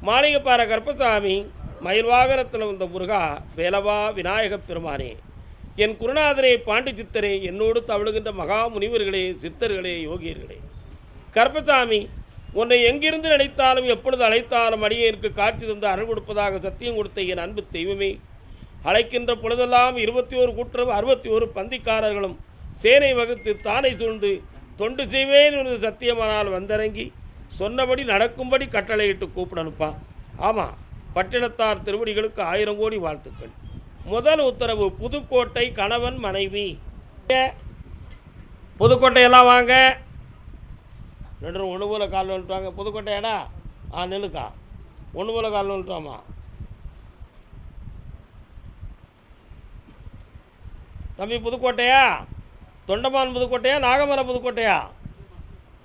மாளிகைப்பாறை கருப்பசாமி மயில் வாகனத்தில் வந்த முருகா வேலவா விநாயகப் பெருமானே, என் குருநாதரே, பாண்டி சித்தரே, என்னோடு தவழுகின்ற மகா முனிவர்களே, சித்தர்களே, யோகியர்களே, கருப்பசாமி உன்னை எங்கிருந்து நினைத்தாலும் எப்பொழுது அழைத்தாலும் அடியேற்கு காட்சி தந்து அருள் கொடுப்பதாக சத்தியம் கொடுத்த என் அன்பு தெய்வமே, அழைக்கின்ற பொழுதெல்லாம் 21 கூட்டுறவு 61 பந்திக்காரர்களும் சேனை வகுத்து தானை சூழ்ந்து தொண்டு செய்வேன் என்று சத்தியமானால் வந்திறங்கி சொன்னபடி நடக்கும்படி கட்டளையிட்டு கூப்பிடணுப்பா. ஆமாம், பட்டினத்தார் திருவடிகளுக்கு 1000 கோடி வாழ்த்துக்கள். முதல் உத்தரவு, புதுக்கோட்டை கணவன் மனைவி. புதுக்கோட்டையெல்லாம் வாங்க, 2 ஒன்று போல கால் வந்துட்டுவாங்க. புதுக்கோட்டையாடா? நெல்லுக்கா 1 போல கால் வந்துட்டுவாமா. தம்பி புதுக்கோட்டையா? தொண்டமான் புதுக்கோட்டையா? நாகமலை புதுக்கோட்டையா?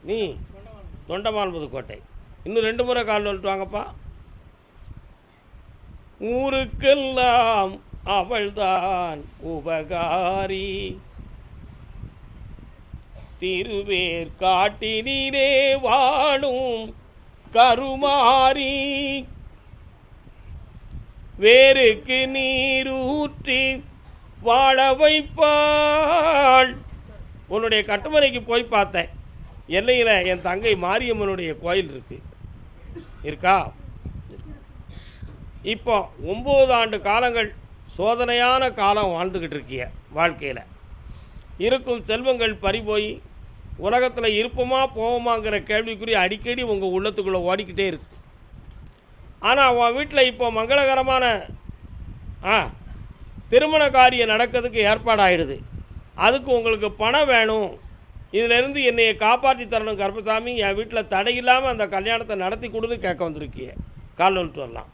நீ தொண்டமான் புதுக்கோட்டை. இன்னும் 2 முறை கால் வந்துட்டு வாங்கப்பா. ஊருக்கெல்லாம் அவள்தான் உபகாரி, திருவேர் காட்டினீரே வாழும் கருமாரி, வேருக்கு நீரூற்றி வாழ வைப்பாள். உன்னுடைய கட்டுமனைக்கு போய் பார்த்தேன். எல்லையில் என் தங்கை மாரியம்மனுடைய கோயில் இருக்கா? இப்போ 9 ஆண்டு காலங்கள் சோதனையான காலம் வாழ்ந்துக்கிட்டு இருக்கிய. வாழ்க்கையில் இருக்கும் செல்வங்கள் பறிபோய் உலகத்தில் இருப்போமா போவோமாங்கிற கேள்விக்குறி அடிக்கடி உங்கள் உள்ளத்துக்குள்ளே ஓடிக்கிட்டே இருக்கு. ஆனால் உன் வீட்டில் இப்போ மங்களகரமான திருமண காரியம் நடக்கிறதுக்கு ஏற்பாடாகிடுது. அதுக்கு உங்களுக்கு பணம் வேணும். இதிலேருந்து என்னையை காப்பாற்றி தரணும் கருப்பசாமி, என் வீட்டில் தடையில்லாமல் அந்த கல்யாணத்தை நடத்தி கொடுன்னு கேட்க வந்திருக்கிய. கால் வந்துட்டு வரலாம்.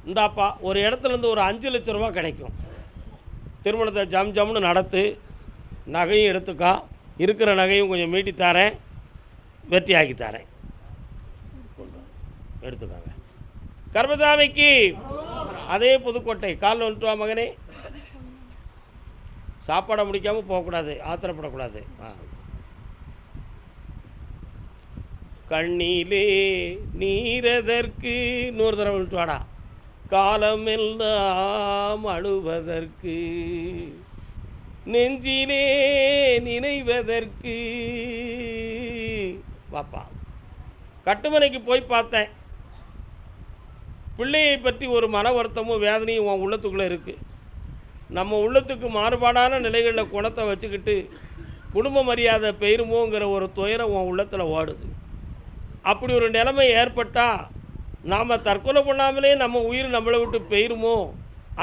இந்தாப்பா, ஒரு இடத்துலேருந்து ஒரு 5 லட்ச ரூபா கிடைக்கும். திருமணத்தை ஜம்னு நடத்து, நகையும் எடுத்துக்கா, இருக்கிற நகையும் கொஞ்சம் மீட்டி தரேன், வெற்றி ஆக்கி தரேன், எடுத்துக்காங்க. கருப்பசாமிக்கு அதே புதுக்கோட்டை. கால் வந்துட்டு வா மகனே. சாப்பாடை முடிக்காமல் போகக்கூடாது, ஆத்திரப்படக்கூடாது. கண்ணிலே நீரதற்கு 100 தடவை வந்துட்டு வாடா. காலமெல்லாம் அழுவதற்கு, நெஞ்சிலே நினைவதற்கு வாப்பா. கட்டுமனைக்கு போய் பார்த்தேன். பிள்ளையை பற்றி ஒரு மன வருத்தமும் வேதனையும் உன் உள்ளத்துக்குள்ளே இருக்குது. நம்ம உள்ளத்துக்கு மாறுபாடான நிலைகளில் குணத்தை வச்சுக்கிட்டு குடும்ப மரியாதை பெயருமோங்கிற ஒரு துயரம் உன் உள்ளத்தில் ஓடுது. அப்படி ஒரு நிலைமை ஏற்பட்டால் நாம் தற்கொலை பண்ணாமலே நம்ம உயிர் நம்மளை விட்டு பெயருமோ,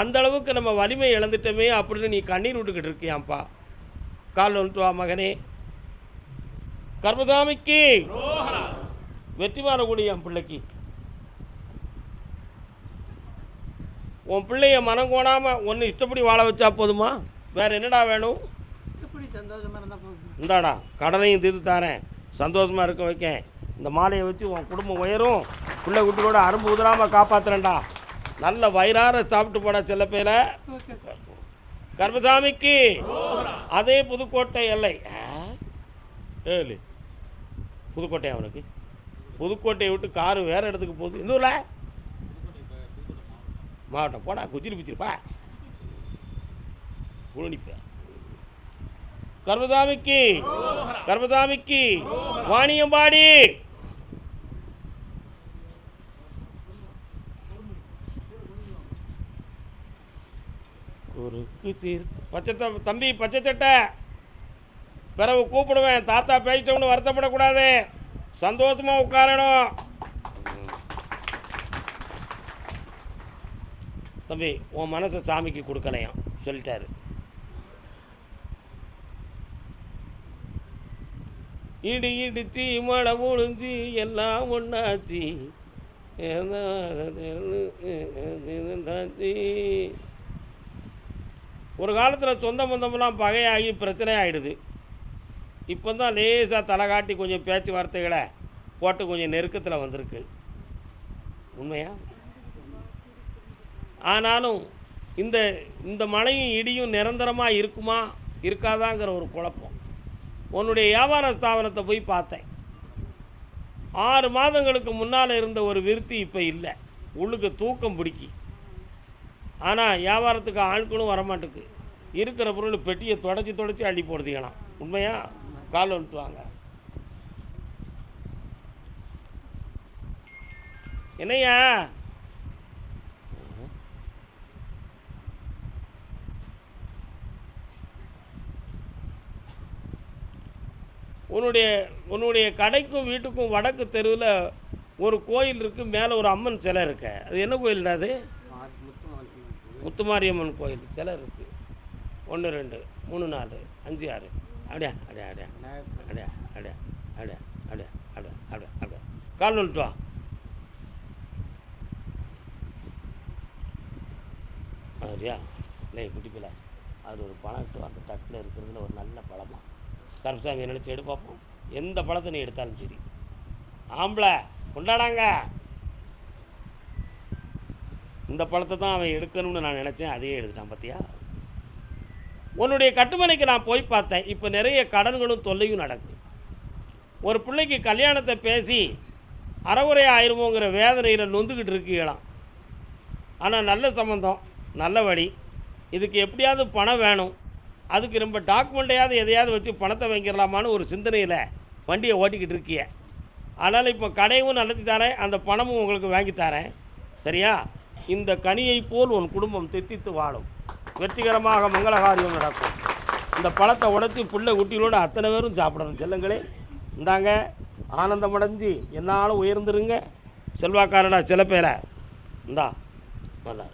அந்தளவுக்கு நம்ம வலிமை இழந்துட்டோமே அப்படின்னு நீ கண்ணீர் விட்டுக்கிட்டு இருக்கியாப்பா. கால் வந்துட்டு வா மகனே. கருப்பசாமிக்கு வெற்றி மாறக்கூடிய என் பிள்ளைக்கு, உன் பிள்ளைய மனம் கோணாமல் ஒன்று இஷ்டப்படி வாழ வச்சா போதுமா? வேறு என்னடா வேணும்? இந்தாடா, கடனையும் தீர்த்து தாரேன், சந்தோஷமாக இருக்க வைக்கேன். இந்த மாலையை வச்சு உன் குடும்பம் உயரும், பிள்ளை குட்டியோட அரும்பு உதிராமல் காப்பாற்றுறேன்டா. நல்ல வயிறார சாப்பிட்டு போட செல்ல பேர. கருப்பசாமிக்கு அதே புதுக்கோட்டை எல்லை. ஏழு புதுக்கோட்டை. அவனுக்கு புதுக்கோட்டையை விட்டு காரு வேறு இடத்துக்கு போகுது. இந்த ஊரில் மாவட்டம் போடா, குச்சிரி பிச்சிருப்பா புழுனிப்பேன். கருப்பசாமிக்கு வாணியம்பாடி. குறுக்கு தீர்த்து பச்சை தம்பி, பச்சை சட்டை பிறகு கூப்பிடுவேன். தாத்தா பேசிட்டோம்னு வருத்தப்படக்கூடாது, சந்தோஷமாக உட்காரணும். தம்பி, உன் மனசை சாமிக்கு கொடுக்கலையாம் சொல்லிட்டாரு. இடி இடிச்சு மழை ஒழிஞ்சு எல்லாம் ஒன்றாச்சு. ஒரு காலத்தில் சொந்த பந்தமெல்லாம் பகையாகி பிரச்சனை ஆகிடுது. இப்போ தான் லேசாக தலை காட்டி கொஞ்சம் பேச்சுவார்த்தைகளை போட்டு கொஞ்சம் நெருக்கத்தில் வந்திருக்கு. உண்மையா? ஆனாலும் இந்த இந்த மழையும் இடியும் நிரந்தரமாக இருக்குமா இருக்காதாங்கிற ஒரு குழப்பம். உன்னுடைய வியாபார ஸ்தாபனத்தை போய் பார்த்தேன். 6 மாதங்களுக்கு முன்னால் இருந்த ஒரு விருத்தி இப்போ இல்லை. உள்ளுக்கு தூக்கம் பிடிக்கி. ஆனால் வியாபாரத்துக்கு ஆட்களும் வரமாட்டுக்கு. இருக்கிற பொருள் பெட்டியை தொடச்சி அள்ளி போடுறீங்களாம். உண்மையா? கால் வந்துட்டு வாங்க. என்னையா உன்னுடைய கடைக்கும் வீட்டுக்கும் வடக்கு தெருவில் ஒரு கோயில் இருக்குது. மேலே ஒரு அம்மன் சிலை இருக்கு. அது என்ன கோயில்டா? அது முத்துமாரியம்மன் கோயில் சிலை இருக்குது. 1 2 3 4 5 6 அப்படியா அப்படியா அப்படியா அப்படியா அப்படியா அப்படியா அப்படியா அப்படியா அப்படியா அப்படியா கால் வந்துட்டு வா. சரியா? இல்லை குட்டிப்பில்லை, அது ஒரு பழம் அந்த தட்டில் இருக்கிறதுல ஒரு நல்ல பழமாக கருப்பசாமி நினச்சி எடு பார்ப்போம். எந்த பழத்தை நீ எடுத்தாலும் சரி, ஆம்பளை கொண்டாடாங்க. இந்த பழத்தை தான் அவன் எடுக்கணும்னு நான் நினச்சேன், அதையே எடுத்துட்டான். பார்த்தியா? உன்னுடைய கட்டுமனைக்கு நான் போய் பார்த்தேன். இப்போ நிறைய கடன்களும் தொல்லையும் நடக்குது. ஒரு பிள்ளைக்கு கல்யாணத்தை பேசி அறகுறை ஆயிருமோங்கிற வேதனையில் நொந்துக்கிட்டு இருக்கீங்களாம். ஆனால் நல்ல சம்பந்தம், நல்ல வழி. இதுக்கு எப்படியாவது பணம் வேணும். அதுக்கு ரொம்ப டாக்குமெண்ட்டையாவது எதையாவது வச்சு பணத்தை வாங்கிடலாமான்னு ஒரு சிந்தனையில் வண்டியை ஓட்டிக்கிட்டு இருக்கிய. அதனால் இப்போ கடையும் நடத்தி தரேன், அந்த பணமும் உங்களுக்கு வாங்கி தரேன். சரியா? இந்த கனியை போல் உன் குடும்பம் தித்தித்து வாழும், வெற்றிகரமாக மங்களகாரியம் நடக்கும். இந்த பழத்தை உடைச்சி புள்ள குட்டிகளோடு அத்தனை பேரும் சாப்பிடணும். செல்லுங்களே, இந்தாங்க, ஆனந்தமடைஞ்சு என்னாலும் உயர்ந்துருங்க. செல்வாக்காரடா சில பேரை இந்தா நல்லா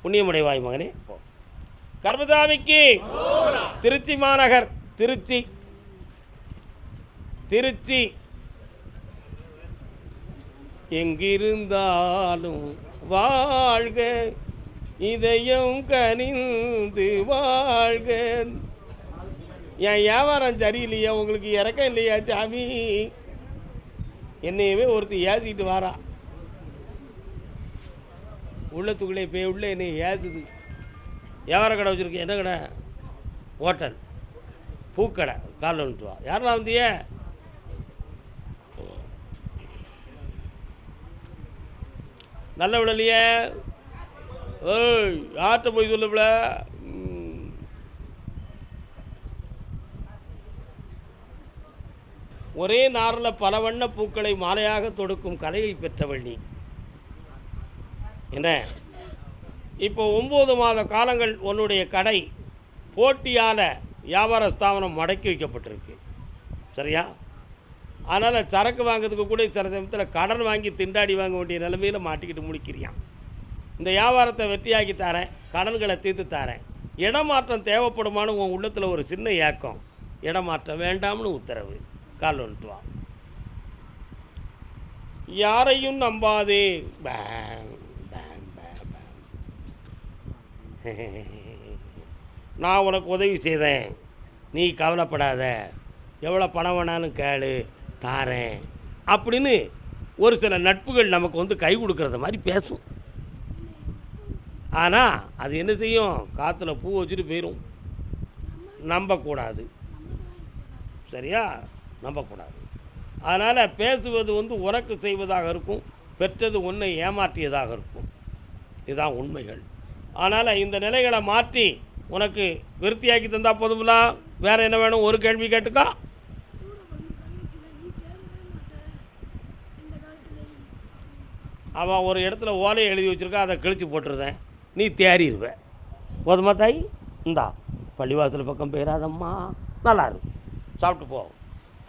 புண்ணியமுடைவாய் மகனே. போ. கர்மசாமிக்கு திருச்சி மாநகர், திருச்சி எங்கிருந்தாலும் வாழ்க, இதயம் கனிந்து வாழ்க. என் வியாபாரம் சரியில்லையா? உங்களுக்கு இறக்கம் இல்லையா சாமி? என்னையவே ஒருத்தர் ஏசிக்கிட்டு வாரா. உள்ளத்துக்குள்ளே போய் உள்ள என்னை ஏசுது. வியாபார கடை வச்சுருக்கேன். என்ன கடை? ஹோட்டல், பூக்கடை. காலில் வந்துட்டு வா. யாரெல்லாம் வந்திய? நல்ல விடலையே. ஓய், யார்கிட்ட போய் சொல்லப்பல? ஒரே நாரில் பல வண்ண பூக்களை மாலையாக தொடுக்கும் கலையை பெற்றவள் நீ. என்ன? இப்போ 9 மாத காலங்கள் உன்னுடைய கடை போட்டியால் வியாபார ஸ்தாபனம் முடக்கி வைக்கப்பட்டிருக்கு. சரியா? அதனால் சரக்கு வாங்கிறதுக்கு கூட சில சமயத்தில் கடன் வாங்கி திண்டாடி வாங்க வேண்டிய நிலைமையில் மாட்டிக்கிட்டு முடிக்கிறியான். இந்த வியாபாரத்தை வெற்றியாக்கி தரேன், கடன்களை தீர்த்து தரேன். இடமாற்றம் தேவைப்படுமானு உன் உள்ளத்தில் ஒரு சின்ன ஏக்கம். இடமாற்றம் வேண்டாம்னு உத்தரவு. கால் வந்துட்டு வா. யாரையும் நம்பாதே. நான் உனக்கு உதவி செய்தேன், நீ கவலைப்படாத, எவ்வளோ பணம் வேணாலும் கேளு, தாரேன் அப்படின்னு ஒரு சில நட்புகள் நமக்கு வந்து கை கொடுக்கறத மாதிரி பேசும். ஆனால் அது என்ன செய்யும்? காற்றுல பூ வச்சுட்டு போயிடும். நம்பக்கூடாது. சரியா? நம்பக்கூடாது. அதனால் பேசுவது வந்து உனக்கு செய்வதாக இருக்கும், பெற்றது உன்னை ஏமாற்றியதாக இருக்கும். இதுதான் உண்மைகள். அதனால் இந்த நிலைகளை மாற்றி உனக்கு விருத்தியாக்கி தந்தால் போதும்ல. வேறு என்ன வேணும்? ஒரு கேள்வி கேட்டுக்கா. அவன் ஒரு இடத்துல ஓலையை எழுதி வச்சுருக்கா, அதை கிழிச்சு போட்டுருந்தேன், நீ தேறிடுவேன். போதுமா தாய்? இந்தா பள்ளிவாசல் பக்கம் போயிடாதம்மா, நல்லா இருக்கும், சாப்பிட்டு போ.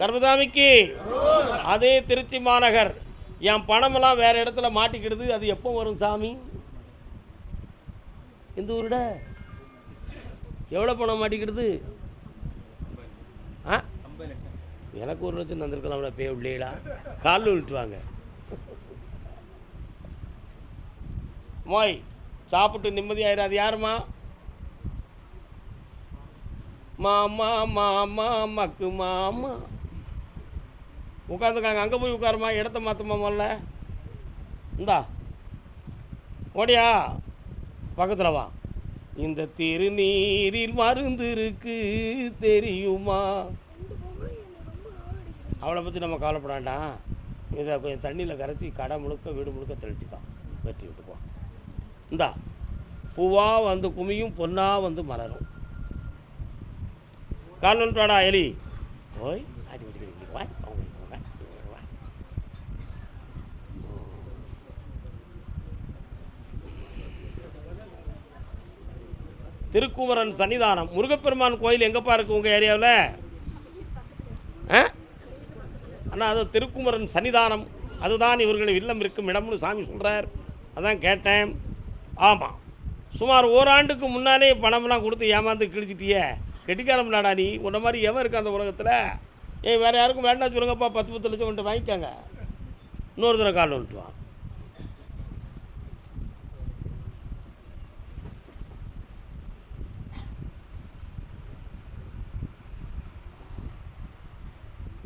கர்மசாமிக்கு அதே திருச்சி மாநகர். என் பணமெல்லாம் வேறு இடத்துல மாட்டிக்கிடுது. அது எப்போ வரும் சாமி? இந்த ஊருட எவ்வளோ பணம் மாட்டிக்கிடுது? ஆ, எனக்கு 1 லட்சம் தந்திருக்கலாம்ல. பே உள்ளேடா, காலில் விட்டுவாங்க. மோய் சாப்பிட்டு நிம்மதியாயிராது. யாருமா? மாமா மாமா மக்கு மாமா உட்காந்துக்காங்க. அங்கே போய் உட்காருமா, இடத்த மாற்றமா முதல்ல. இந்தா ஓடியா. பக்கத்தில் வா. இந்த திருநீரில் மருந்து இருக்கு தெரியுமா? அவளை பற்றி நம்ம கவலைப்படாண்டாம். இதை கொஞ்சம் தண்ணியில் கரைச்சி கடை முழுக்க வீடு முழுக்க தெளிச்சுக்கா, வெட்டி விட்டுப்போ. இந்தா பூவாக வந்து குமியும், பொன்னாக வந்து மலரும். கால் வந்துட்டாடா எலி. ஓய் ஆச்சு பிடிச்சி வா. திருக்குமரன் சன்னிதானம். முருகப்பெருமான் கோயில் எங்கேப்பா இருக்குது உங்கள் ஏரியாவில்? அண்ணா அது திருக்குமரன் சன்னிதானம், அதுதான் இவர்களை இல்லம் இருக்கும் இடம்னு சாமி சொல்கிறார். அதான் கேட்டேன். ஆமாம், சுமார் ஓராண்டுக்கு முன்னாலே பணம்லாம் கொடுத்து ஏமாந்து கிழிச்சிட்டியே, கெட்டிக்காரம்லாடா நீ. உன்ன மாதிரி எவன் இருக்கா அந்த உலகத்தில்? ஏன் வேறு யாருக்கும் வேண்டாம் சொல்லுங்கப்பா, 10 லட்சம் கொண்டு வாங்கிக்காங்க. இன்னொரு தடவை கால் வந்துட்டு வா.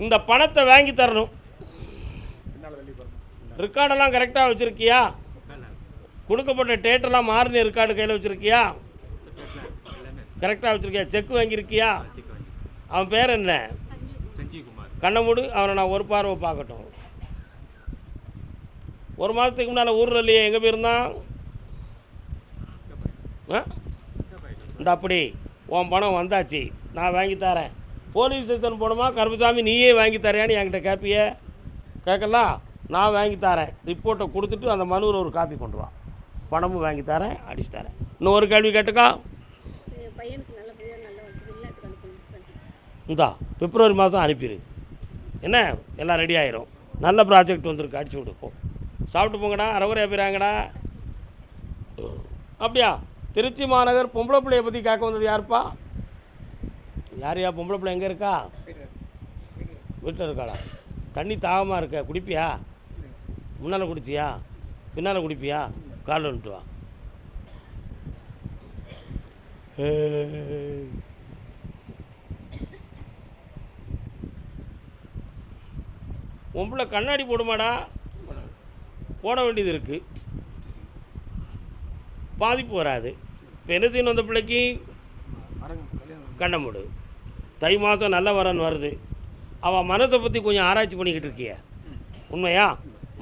இந்த பணத்தை வாங்கி தரணும். ரெக்கார்டெல்லாம் கரெக்டாக வச்சுருக்கியா? கொடுக்கப்பட்ட டேட்டெல்லாம் மாறின ரெக்கார்டு கையில் வச்சுருக்கியா? கரெக்டாக வச்சுருக்கியா? செக்கு வாங்கியிருக்கியா? அவன் பேர் என்ன? கண்ணை மூடு, அவனை நான் ஒரு பார்வை பார்க்கட்டும். ஒரு மாதத்துக்கு முன்னால் ஊரில் இல்லையே, எங்கே போயிருந்தான்? இந்த அப்படி உன் பணம் வந்தாச்சு, நான் வாங்கி தரேன். போலீஸ் ஸ்டேஷன் போனோமா, கருப்பசாமி நீயே வாங்கி தரேன்னு என்கிட்ட கேட்பிய? கேட்கலாம். நான் வாங்கி தரேன், ரிப்போர்ட்டை கொடுத்துட்டு அந்த மனுவில் ஒரு காப்பி கொண்டு வா. பணமும் வாங்கி தரேன், அடிச்சு தரேன். இன்னும் ஒரு கேள்வி கேட்டுக்கா. இந்தா பிப்ரவரி மாதம் அனுப்பிடு. என்ன எல்லாம் ரெடி ஆயிரும். நல்ல ப்ராஜெக்ட் வந்திருக்கு, அடிச்சு விடுப்போம். சாப்பிட்டு போங்கடா, அரகுறையாக போயிறாங்கடா. அப்படியா? திருச்சி மாநகர் பொம்பளை பிள்ளையை பற்றி கேட்க வந்தது யாருப்பா? யாரையா பொம்பளை பிள்ளை? எங்கே இருக்கா? வீட்டில் இருக்காளா? தண்ணி தாகமாக இருக்க, குடிப்பியா? முன்னால் குடிச்சியா, பின்னால் குடிப்பியா? காலில் வந்துட்டு வா. பொம்பளை கண்ணாடி போடுமாடா? போட வேண்டியது இருக்குது, பாதிப்பு வராது. இப்போ என்ன செய்யணும்? அந்த பிள்ளைக்கு கண்ணை மூடு. தை மாதம் நல்ல வரன் வருது. அவன் மனத்தை பற்றி கொஞ்சம் ஆராய்ச்சி பண்ணிக்கிட்டு இருக்கிய, உண்மையா?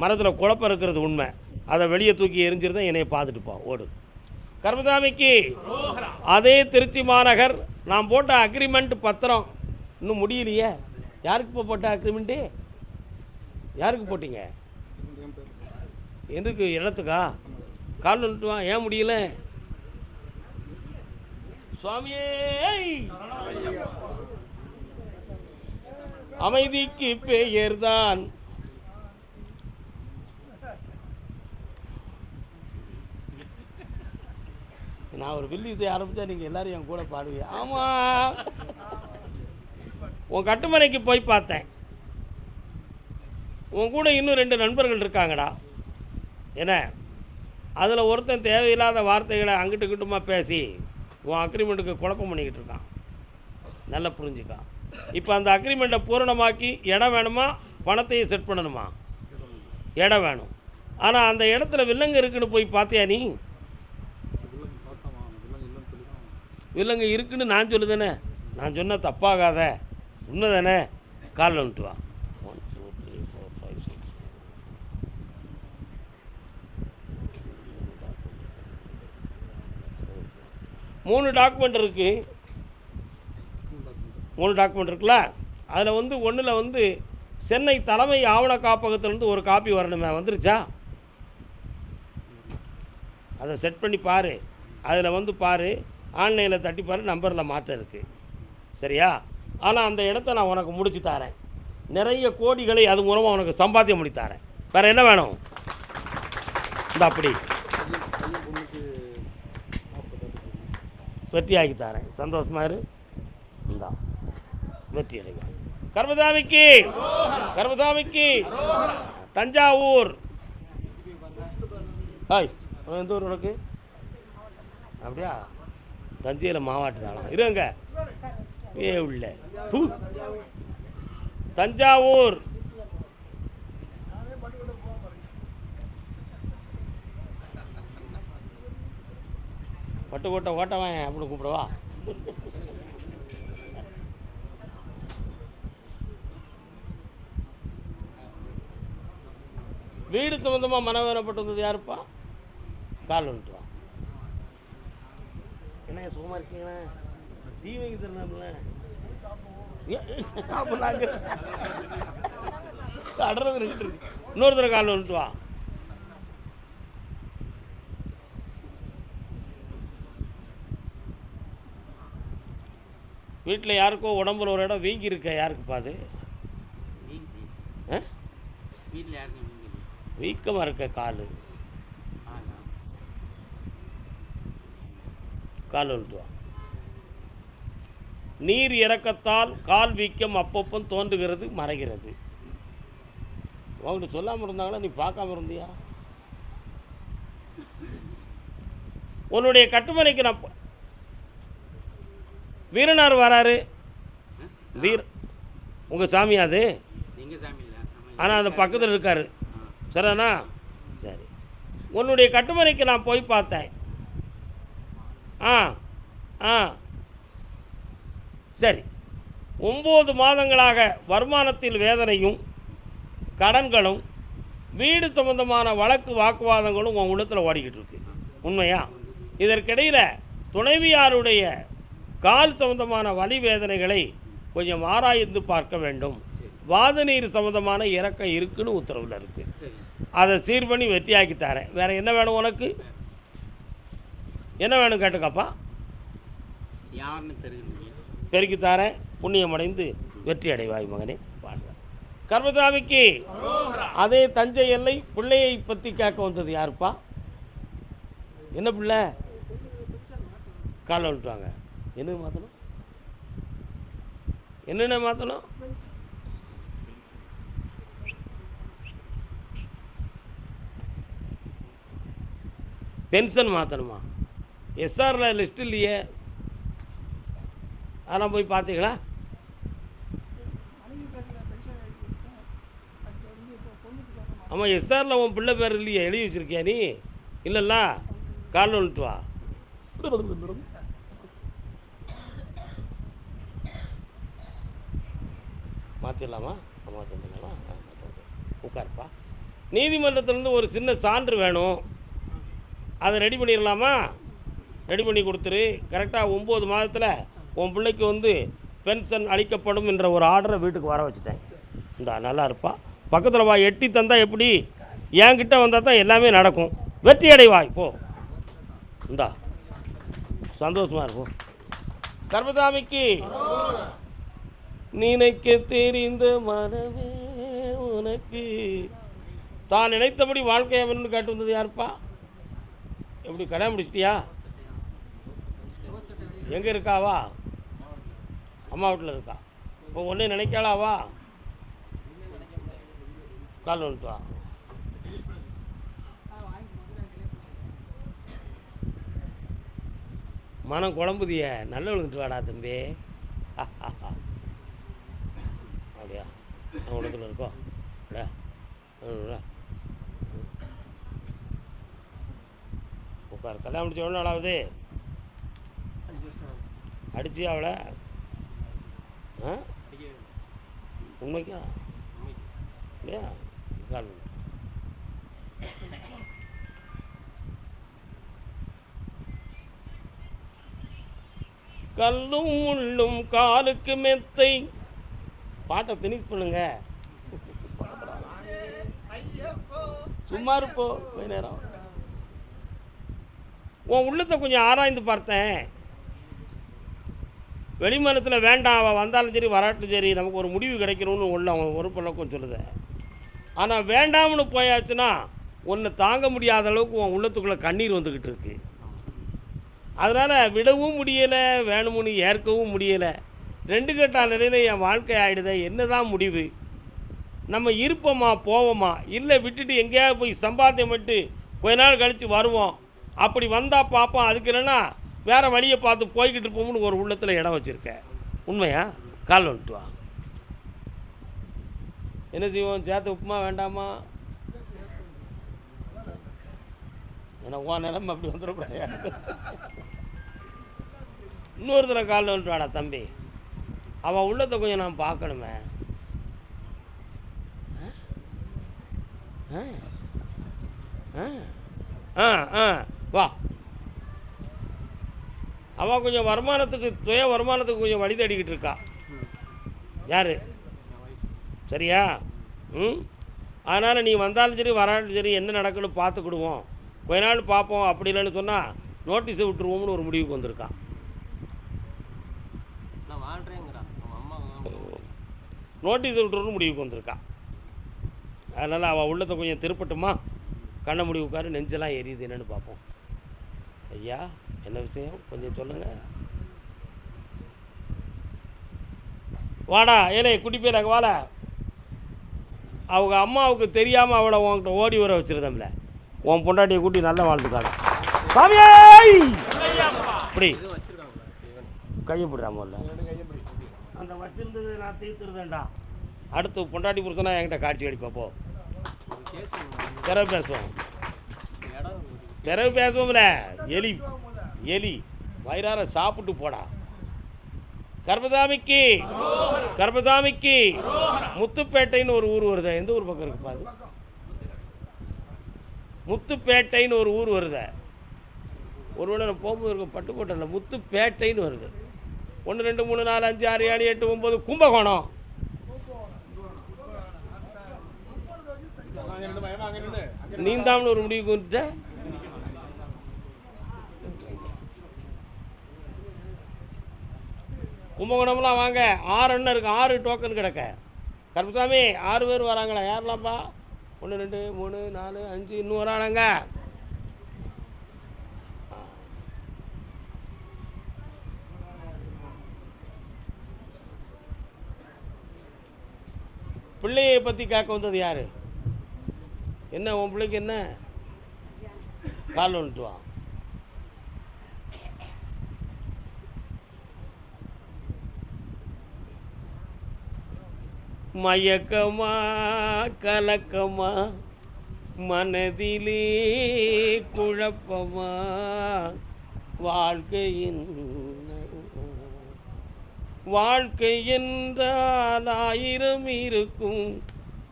மரத்தில் குழப்பம் இருக்கிறது உண்மை. அதை வெளியே தூக்கி எரிஞ்சிருந்தா என்னையை பார்த்துட்டு போ, ஓடு. கர்மசாமிக்கு அதே திருச்சி மாநகர் நான் போட்ட அக்ரிமெண்ட் பத்திரம் இன்னும் முடியலையே. யாருக்கு இப்போ போட்ட அக்ரிமெண்ட்டு? யாருக்கு போட்டீங்க? எதுக்கு? இடத்துக்கா? கால் வந்துட்டுவான். ஏன் முடியல? சுவாமியே, அமைதிக்கு பெயர்தான் நான் ஒரு வில்லியத்தை ஆரம்பித்தா நீங்கள் எல்லோரும் என் கூட பாடுவீங்க. ஆமாம், உன் கட்டுமனைக்கு போய் பார்த்தேன். உன் கூட இன்னும் 2 நண்பர்கள் இருக்காங்கடா. என்ன, அதில் ஒருத்தன் தேவையில்லாத வார்த்தைகளை அங்கிட்டு இங்கிட்டுமா பேசி உன் அக்ரிமெண்ட்டுக்கு குழப்பம் பண்ணிக்கிட்டு இருக்கான். நல்லா புரிஞ்சுக்கா. இப்போ அந்த அக்ரிமெண்ட்டை பூரணமாக்கி இடம் வேணுமா, பணத்தையும் செட் பண்ணணுமா? இடம் வேணும். ஆனால் அந்த இடத்துல வில்லங்க இருக்குன்னு போய் பார்த்தியா நீ? வில்லங்க இருக்குன்னு நான் சொல்லுதானே? நான் சொன்ன தப்பாகாத, உண்மை தானே? காலில் வந்துட்டு வா. 1 2 3 4 5 6 3 டாக்குமெண்ட் இருக்குது. 3 டாக்குமெண்ட் இருக்குல்ல, அதில் வந்து ஒன்றில் வந்து சென்னை தலைமை ஆவண காப்பகத்திலேருந்து ஒரு காப்பி வரணுமே, வந்துருச்சா? அதை செட் பண்ணி பாரு. அதில் வந்து பாரு, ஆன்லைனில் தட்டி பாரு, நம்பரில் மாற்றம் இருக்குது. சரியா? ஆனால் அந்த இடத்த நான் உனக்கு முடிச்சு தரேன். நிறைய கோடிகளை அது மூலமாக உனக்கு சம்பாத்தியம் பண்ணி தரேன். வேறு என்ன வேணும்? இந்த அப்படி வெற்றி ஆக்கி தரேன். சந்தோஷமாக இரு. இந்தா வெற்றி அடைங்க. கர்மசாமிக்கு, கர்மசாமிக்கு. தஞ்சாவூர். ஹாய், எந்த ஊர் உனக்கு? அப்படியா? தஞ்சையில் மாவாட்டுறாளாம். இருங்க ஏ உள்ள தஞ்சாவூர். பட்டுக்கோட்டை ஓட்டவன் அப்படின்னு கூப்பிடுவா. வீடு சம்பந்தமாக மனவேதனைப்பட்டு வந்தது யாருப்பா? கால் வந்துட்டு வா. என்ன சுகமாக இருக்கீங்களா? டீ வாங்கி தரணும்ல. அடறது இருக்கு. இன்னொருத்தர கால் வந்துட்டு வா. வீட்டில் யாருக்கோ உடம்புல ஒரு இடம் வீங்கி இருக்க. யாருக்குப்பா அது? வீக்கமாக இருக்க கால். கால் வந்துட்டு வா. நீர் இறக்கத்தால் கால் வீக்கம் அப்பப்போ தோன்றுகிறது, மறைகிறது. உங்கள்கிட்ட சொல்லாமல் இருந்தாங்களா? நீ பார்க்காம இருந்தியா? உன்னுடைய கட்டுமனைக்கு நான் வீரனார் வராரு. உங்கள் சாமி அது? ஆனால் அந்த பக்கத்தில் இருக்கார். சரிண்ணா? சரி. உன்னுடைய கட்டுமனைக்கு நான் போய் பார்த்தேன். சரி. 9 மாதங்களாக வருமானத்தில் வேதனையும் கடன்களும் வீடு சம்பந்தமான வழக்கு வாக்குவாதங்களும் உன் உள்ளத்தில் ஓடிக்கிட்டு இருக்கு. உண்மையா? இதற்கிடையில் துணைவியாருடைய கால் சம்பந்தமான வலி வேதனைகளை கொஞ்சம் ஆராய்ந்து பார்க்க வேண்டும். வாத நீர் சம்பந்தமான இறக்கம் இருக்குன்னு உத்தரவில் இருக்குது. அதை சீர் பண்ணி வெற்றியாக்கி தரேன். வேறு என்ன வேணும் உனக்கு? என்ன வேணும் கேட்டுக்கப்பா. பெருக்கி தாரேன். புண்ணியம் அடைந்து வெற்றி அடைவாய் மகனே. கர்மசாமிக்கு அதே தஞ்சை எல்லை பிள்ளையை பற்றி கேட்க வந்தது யாருப்பா? என்ன பிள்ளை? காலை வந்துட்டாங்க. என்ன மாற்றணும்? என்னென்ன மாற்றணும்? பென்ஷன் மாற்றணுமா? எஸ்ஆரில் லிஸ்ட் இல்லையே. அதெல்லாம் போய் பார்த்தீங்களா? ஆமாம், எஸ்ஆரில் உன் பிள்ளை பேர் இல்லையே, எழுதி வச்சுருக்கியா நீ? இல்லைல்ல, கால் வந்துட்டு வா. மாற்றிடலாமா? மாற்றிடலாமா? உட்காருப்பா. நீதிமன்றத்திலேருந்து ஒரு சின்ன சான்று வேணும். அதை ரெடி பண்ணிடலாமா? ரெடி பண்ணி கொடுத்துரு. கரெக்டாக 9 மாதத்தில் உன் பிள்ளைக்கு பென்ஷன் அளிக்கப்படும் என்ற ஒரு ஆர்டரை வீட்டுக்கு வர வச்சுட்டேன். இந்தா நல்லா இருப்பா. பக்கத்தில் வா. எட்டி தந்தா எப்படி? என்கிட்ட வந்தால் தான் எல்லாமே நடக்கும். வெற்றி அடைவாய். போ. இந்தா சந்தோஷமாக இருக்கும். கர்மசாமிக்கு நினைக்க தெரிந்த மனமே உனக்கு தான் நினைத்தபடி வாழ்க்கை வேணும்னு கேட்டு வந்தது யாருப்பா? எப்படி கல்யாணம் முடிச்சிட்டியா? எங்கே இருக்காவா? அம்மா வீட்டில் இருக்கா. இப்போ ஒன்றே நினைக்கலாவா? கால் வந்துட்டு வா. மனம் குழம்புதிய நல்ல விழுந்துட்டு வாடா தம்பி. அப்படியா? உலகத்தில் இருக்கோம். உட்கார். கல்யாணம் முடிச்ச எவ்வளோ நாளாவது? அடிச்சியா அவளை? உண்மைக்கா? இல்லையா? கால் கல்லும் முள்ளும் காலுக்கு மெத்தை. பாட்டை ஃபினிஷ் பண்ணுங்க. சும்மா இருப்போ கொஞ்ச நேரம். உன் உள்ளத்தை கொஞ்சம் ஆராய்ந்து பார்த்தேன். வெளிமானத்தில் வேண்டாம், அவன் வந்தாலும் சரி வராட்டும் சரி, நமக்கு ஒரு முடிவு கிடைக்கணும்னு உள்ள அவன் ஒரு பழக்கம் சொல்லுத. ஆனால் வேண்டாம்னு போயாச்சுன்னா ஒன்று தாங்க முடியாத அளவுக்கு உன் உள்ளத்துக்குள்ளே கண்ணீர் வந்துக்கிட்டு இருக்கு. அதனால் விடவும் முடியலை, வேணும்னு ஏற்கவும் முடியலை. 2 கட்ட நிலையில் என் வாழ்க்கை ஆகிடுதே. என்ன தான் முடிவு? நம்ம இருப்போமா போவோமா, இல்லை விட்டுட்டு எங்கேயாவது போய் சம்பாத்தியம் பண்ணிட்டு கொஞ்ச நாள் கழித்து வருவோம். அப்படி வந்தால் பார்ப்போம். அதுக்கு இல்லைன்னா வேறு வழியை பார்த்து போய்கிட்டு இருப்போம்னு ஒரு உள்ளத்தில் இடம் வச்சுருக்கேன். உண்மையா? கால் வந்துட்டு வா. என்ன செய்வோம்? சேர்த்து உப்புமா வேண்டாமா? ஏன்னா உன் நிலைமை அப்படி வந்துடக்கூடாது. இன்னொருத்தர காலில் வந்துட்டு வாடா தம்பி, அவன் உள்ளத்தை கொஞ்சம் நான் பார்க்கணுமே. வா. அவன் கொஞ்சம் வருமானத்துக்கு, சுய வருமானத்துக்கு கொஞ்சம் வழி தேடிக்கிட்டு இருக்கா. யார்? சரியா? அதனால் நீ வந்தாலும் சரி வராலும் சரி என்ன நடக்குன்னு பார்த்துக்கிடுவோம், கொஞ்ச நாள் பார்ப்போம். அப்படி இல்லைன்னு சொன்னால் நோட்டீஸை விட்டுருவோம்னு ஒரு முடிவுக்கு வந்திருக்கான். நோட்டீஸை விட்டுருன்னு முடிவுக்கு வந்திருக்கான். அதனால் அவள் உள்ளத்தை கொஞ்சம் திருப்பட்டுமா, கண்ணை முடி உட்காரு, நெஞ்செல்லாம் எரியுது, என்னென்னு பார்ப்போம். ஐயா என்ன விஷயம் கொஞ்சம் சொல்லுங்கள். வாடா ஏலே குட்டி பேர் அங்கே வாடா. அவங்க அம்மாவுக்கு தெரியாமல் அவளை உன்கிட்ட ஓடி வர வச்சுருந்தோம்ல, உன் பொண்டாட்டியை கூட்டி நல்லா வாழ்ந்துக்காங்க. சாமியே இப்படி கையை பிடிறாம இல்லை, அந்த வச்சிருந்தது நான் தீர்த்துருந்தேன்டா. அடுத்து பொண்டாட்டி புருஷனா என்கிட்ட காட்சி அடிப்பப்போ பிறகு பேசுவோம், பிறகு பேசுவோம்ல. எலி எலி வயிறார சாப்பிட்டு போடா. கர்பசாமிக்கு கர்பசாமிக்கு முத்துப்பேட்டைன்னு ஒரு ஊர் வருது. எந்த ஊர் பக்கம் இருக்குப்பா அது? முத்துப்பேட்டைன்னு ஒரு ஊர் வருது. ஒரு வேளை போகும்போது இருக்க பட்டுக்கோட்டையில் முத்துப்பேட்டைன்னு வருது. 1 2 3 4 5 6 7 8 9 கும்பகோணம். நீந்தாம்னு ஒரு முடிவுக்கு வந்துட்ட. கும்பகோணம்லாம் வாங்க, 6 அண்ணன் இருக்கு, 6 டோக்கன் கிடக்க. கருப்பசாமி 6 பேர் வராங்களா? யாரெல்லாம்ப்பா? 1 2 3 4 5 இன்னும் வரானாங்க. பிள்ளையை பற்றி கேட்க வந்தது யார்? என்ன உன் பிள்ளைக்கு என்ன? கால் வந்துட்டு வா. மயக்கமா கலக்கமா மனதிலே குழப்பமா வாழ்க்கை என்றால் 1000 இருக்கும்,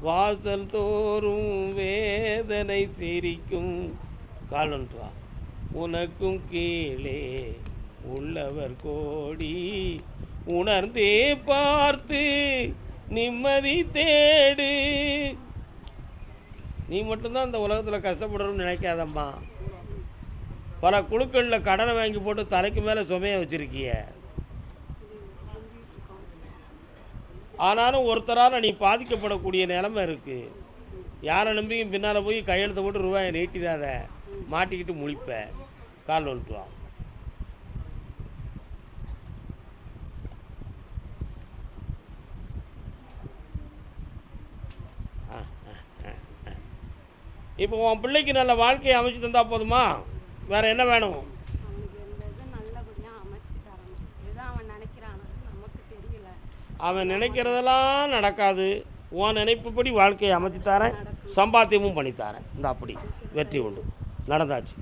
வாசல் தோறும் வேதனை சிரிக்கும். கால் வந்துட்டு வா. உனக்கும் கீழே உள்ளவர் கோடி, உணர்ந்தே பார்த்து நிம்மதி தேடு. நீ மட்டும்தான் இந்த உலகத்தில் கஷ்டப்படணும்னு நினைக்காதம்மா. பல குழுக்களில் கடனை வாங்கி போட்டு தலைக்கு மேலே சுமையை வச்சுருக்கிய. ஆனாலும் ஒருத்தரால் நீ பாதிக்கப்படக்கூடிய நிலைமை இருக்குது. யாரை நம்பியும் பின்னால் போய் கையெழுத்து போட்டு ரூபாயை நீட்டிடாத, மாட்டிக்கிட்டு முழிப்ப. கால் வந்துட்டு வா. இப்போ உன் பிள்ளைக்கு நல்ல வாழ்க்கையை அமைச்சு தந்தா போதுமா? வேற என்ன வேணும்? அவன் நினைக்கிறதெல்லாம் நடக்காது. உன் நினைப்புப்படி வாழ்க்கையை அமைச்சுத்தாரேன், சம்பாத்தியமும் பண்ணித்தாரேன். இந்த அப்படி வெற்றி உண்டு. நடந்தாச்சு.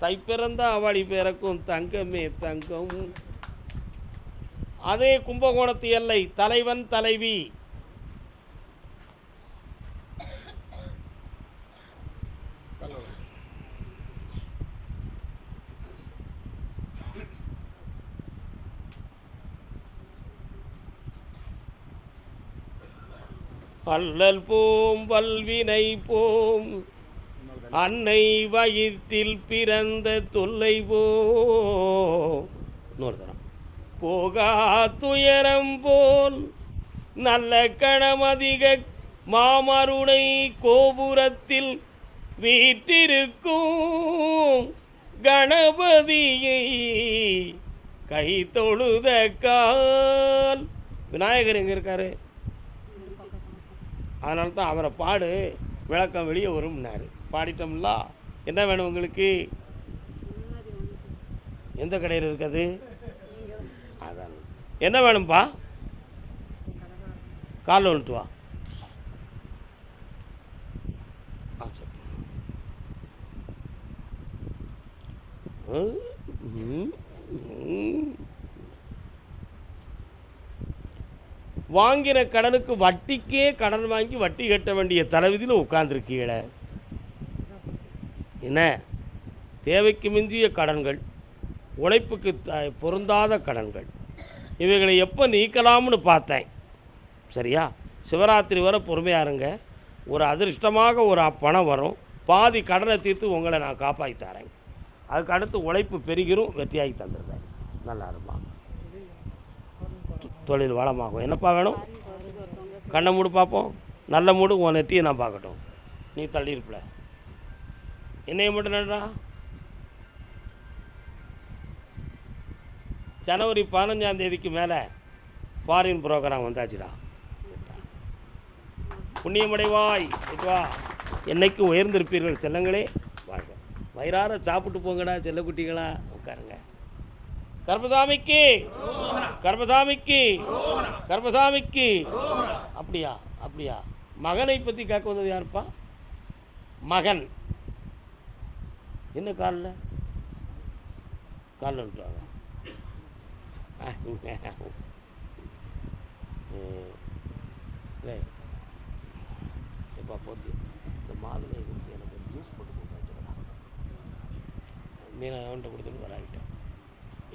தை பிறந்த அவளி பிறக்கும் தங்கமே தங்கம். அதே கும்பகோணத்து எல்லை தலைவன் தலைவி. அல்லல் போம் வல்வினை போம், அன்னை வயிற்றில் பிறந்த தொல்லை போம். இன்னொருத்தரம் போகா துயரம் போல் நல்ல கணமதிக மாமருணை கோபுரத்தில் வீற்றிருக்கும் கணபதியை கை தொழுத கால். விநாயகர் எங்கே இருக்காரு? அதனால தான் அவரை பாடு, விளக்கம் வெளியே வரும்னாரு. பாடிட்டோம்ல. என்ன வேணும் உங்களுக்கு? எந்த கடையில் இருக்காது? அதான் என்ன வேணும்ப்பா? காலில் வந்துட்டு வா. வாங்கின கடனுக்கு வட்டிக்கே கடன் வாங்கி வட்டி கட்ட வேண்டிய தலைவிதியில் உட்கார்ந்துருக்கீங்கள. என்ன தேவைக்கு மிஞ்சிய கடன்கள், உழைப்புக்கு பொருந்தாத கடன்கள், இவைகளை எப்போ நீக்கலாம்னு பார்த்தேன். சரியா? சிவராத்திரி வரை பொறுமையாக இருங்க. ஒரு அதிர்ஷ்டமாக ஒரு பணம் வரும். பாதி கடனை தீர்த்து உங்களை நான் காப்பாற்றி தரேன். அதுக்கு அடுத்து உழைப்பு பெருகிரும், வெற்றியாகி தந்துடுறேன். நல்லா இருப்பான், தொழில் வளமாகும். என்னப்பா வேணும்? கண்ணை மூடு பார்ப்போம். நல்ல மூடு, உன் நெட்டியை நான் பார்க்கட்டும். நீ தள்ளியிருப்பில, என்னைய மட்டும் நடுறா. ஜனவரி 15 மேலே ஃபாரின் ப்ரோக்ராம் வந்தாச்சுடா. புண்ணியமடைவாய், வா. என்னைக்கும் உயர்ந்திருப்பீர்கள் செல்லங்களே. வாழ்க. வயிறார சாப்பிட்டு போங்கடா செல்லக்குட்டிகளா. உட்காருங்க. கர்மசாமிக்கு, கர்மசாமிக்கு, கர்மசாமிக்கு. அப்படியா? அப்படியா? மகனை பற்றி கேட்க வந்தது யாருப்பா? மகன் என்ன காலில் விட்டுவாங்க. இப்போ போத்தி இந்த மாதுளை கொடுத்து எனக்கு ஜூஸ் போட்டு கொடுத்தா மீனை அவன்கிட்ட கொடுத்துட்டு வராகிட்டேன்.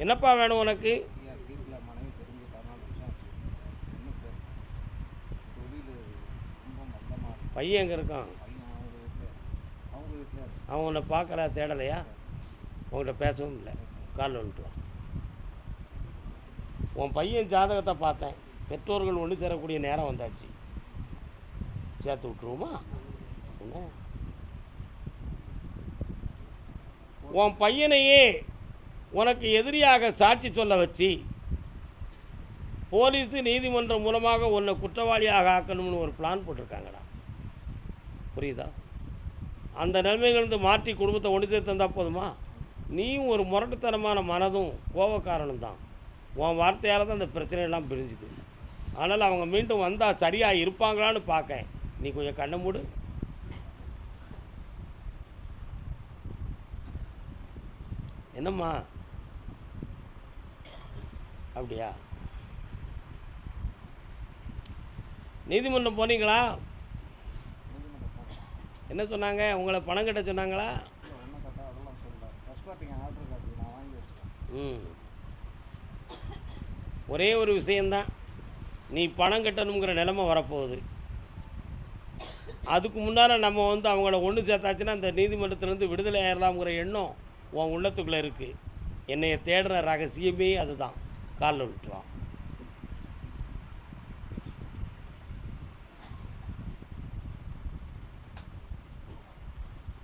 என்னப்பா வேணும் உனக்கு? பையன் எங்கே இருக்கான்? அவன் உன்னை பார்க்கல, தேடலையா? உங்கள்கிட்ட பேசவும் இல்லை. காலில் வந்துட்டு வா. உன் பையன் ஜாதகத்தை பார்த்தேன். பெற்றோர்கள் ஒன்று சேரக்கூடிய நேரம் வந்தாச்சு. சேர்த்து விட்டுருவோமா? என்ன உன் பையனையே உனக்கு எதிரியாக சாட்சி சொல்ல வச்சு போலீஸு நீதிமன்றம் மூலமாக உன்னை குற்றவாளியாக ஆக்கணும்னு ஒரு பிளான் போட்டிருக்காங்கடா. புரியுதா? அந்த நிலைமைகளிலிருந்து மாற்றி குடும்பத்தை ஒன்று சேர்த்து தந்தால் போதுமா? நீயும் ஒரு முரட்டுத்தனமான மனதும் கோபக்காரனும் தான். உன் வார்த்தையால் தான் அந்த பிரச்சனையெல்லாம் பிரிஞ்சுது. அதனால் அவங்க மீண்டும் வந்தால் சரியாக இருப்பாங்களான்னு பார்க்க. நீ கொஞ்சம் கண்ணை மூடு. என்னம்மா? அப்படியா? நீதிமன்றம் போனீங்களா? என்ன சொன்னாங்க? உங்களை பணம் கட்ட சொன்னாங்களா? ஒரே ஒரு விஷயந்தான், நீ பணம் கட்டணுங்கிற நிலைமை வரப்போகுது. அதுக்கு முன்னால் நம்ம அவங்கள ஒன்று சேர்த்தாச்சுன்னா அந்த நீதிமன்றத்திலேருந்து விடுதலை ஆயிடலாம்ங்கிற எண்ணம் உன் உள்ளத்துக்குள்ளே இருக்குது. என்னைய தேடுற ரகசியமே அதுதான். காலில் விட்டுருவான்.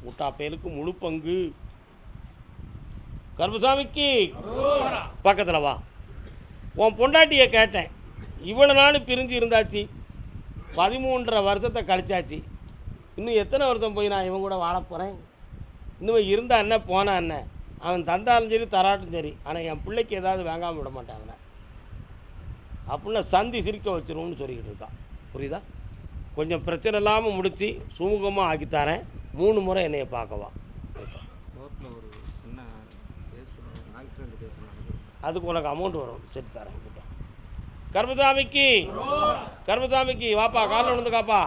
முட்டா பயலுக்கு முழு பங்கு. கர்மசாமிக்கு பக்கத்தில் வா. உன் பொண்டாட்டியை கேட்டேன். இவ்வளோ நாள் பிரிஞ்சு இருந்தாச்சு, 13.5 வருஷத்தை கழிச்சாச்சு. இன்னும் எத்தனை வருஷம் போய் நான் இவன் கூட வாழ போகிறேன்? இன்னும் இருந்தா என்ன, போனா என்ன? அவன் தந்தாலும் சரி தராட்டும் சரி, ஆனால் என் பிள்ளைக்கு ஏதாவது வாங்காமல் விட மாட்டான் அவனை. அப்படின்னா சந்தி சிரிக்க வச்சிருவோம்னு சொல்லிக்கிட்டு இருக்கான். புரியுதா? கொஞ்சம் பிரச்சனை இல்லாமல் முடித்து சுமூகமாக ஆக்கித்தாரேன். 3 முறை என்னையை பார்க்கவா. அதுக்கு உனக்கு அமௌண்ட் வரும், சரி தரேன். கர்மசாமிக்கு, கர்மசாமிக்கு வாப்பா, காலில் விழுந்து காப்பா.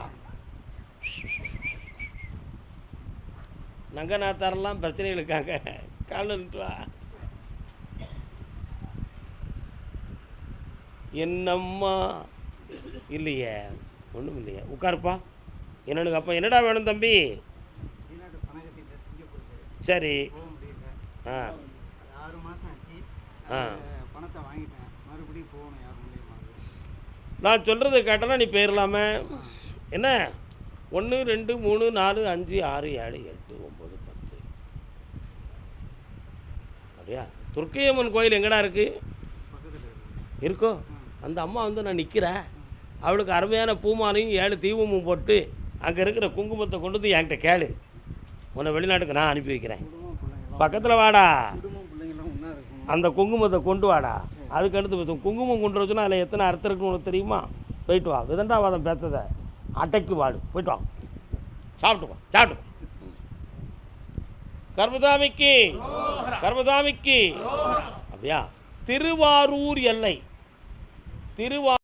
நங்கநாத்தாரெல்லாம் பிரச்சனைகளுக்காக காலில் நின்று வா. என்னம்மா? இல்லையே, ஒன்றும் இல்லையே. உட்காருப்பா. என்னன்னு அப்பா, என்னடா வேணும் தம்பி? சரி. ஆ 6 மாதம் ஆச்சு. பணத்தை வாங்கிட்டேன், மறுபடியும் போகணும். நான் சொல்கிறது கேட்டனா நீ போயிடலாமே. என்ன 1 2 3 4 5 6 7 8 9 10. அப்படியா? துர்க்கையம்மன் கோயில் எங்கடா இருக்குது? இருக்கோ? அந்த அம்மா நான் நிற்கிறேன். அவளுக்கு அருமையான பூமாலையும் 7 தீபமும் போட்டு அங்கே இருக்கிற குங்குமத்தை கொண்டு வந்து என்கிட்ட கேளு. உன்னை வெளிநாட்டுக்கு நான் அனுப்பி வைக்கிறேன். பக்கத்தில் வாடா, அந்த குங்குமத்தை கொண்டு வாடா. அதுக்கு அடுத்து குங்குமம் கொண்டு வச்சுன்னா அதில் எத்தனை அர்த்தம் இருக்குன்னு உனக்கு தெரியுமா? போயிட்டு வா. விதண்டாவாதம் பேசுறத அட்டைக்கு வாடு. போயிட்டு வா, சாப்பிட்டு வா, சாப்பிட்டு வா. கர்மசாமிக்கு, கர்மசாமிக்கு. அப்படியா? திருவாரூர் எல்லை, திருவாரூர்